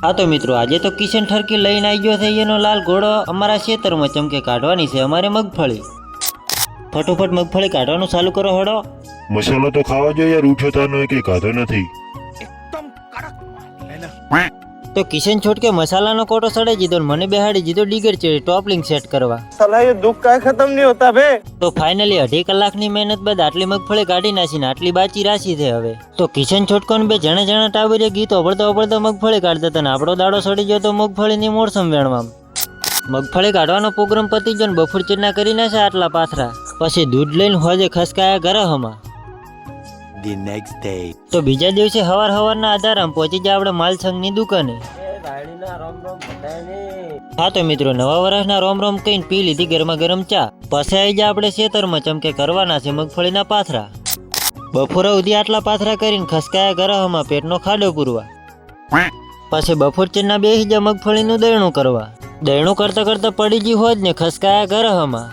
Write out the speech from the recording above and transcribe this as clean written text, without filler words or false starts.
હા તો મિત્રો, આજે તો કિશન ઠરકી લઈને આવી ગયો છે એનો લાલ ઘોડો અમારા ખેતરમાં ચમકે કાઢવાની છે અમારે મગફળી. ફટોફટ મગફળી કાઢવાનું ચાલુ કરો હડો. મસાલો તો ખાવા જોઈએ યાર, ઉઠ્યો તાનો કઈ ખાધો નથી. તો કિશન છોટકે મસાલાનો કોટો સડાઈ દીધો, મને બેહાડી દીધો ડીગર ચેડી ટોપલિંગ સેટ કરવા. साला ये दुख का खत्म नहीं होता बे। તો ફાઇનલી 2.5 કલાકની મહેનત બાદ આટલી મગફળી કાઢી નાખીને આટલી બાચી રાશી છે હવે. તો કિશન છોટકોને બે જણા ટાબરીએ ગીતો ઓબળતા મગફળી કાઢતા હતા ને આપણો દાડો સડી ગયો તો મગફળીની મોરસમ વેણવામાં. મગફળી કાઢવાનો પ્રોગ્રામ પતી ગયો ને બફોર ચીરના કરી નાખ્યા આટલા પાથરા. પછી દૂધ લઈને હોજે ખસકાયા ગરહમાં. The next day. તો બીજા દિવસે હવારના આધારામાં પહોંચી જાય આપણે માલસંગની દુકાને. હા તો મિત્રો, નવા વર્ષના રોમ કહીને પી લીધી ગરમા ગરમ ચા. પછી આવી જાય આપણે ખેતરમાં ચમકે કરવાના છે મગફળીના પાથરા. બપોરે સુધી આટલા પાથરા કરીને ખસકાયા ગરહમાં પેટનો ખાડો પૂરવા. પછી બપોર ચીરના બેસી જાય મગફળીનું દયણું કરવા. દયણું કરતા પડી ગયું હોત ને ખસકાયા ગરહમાં.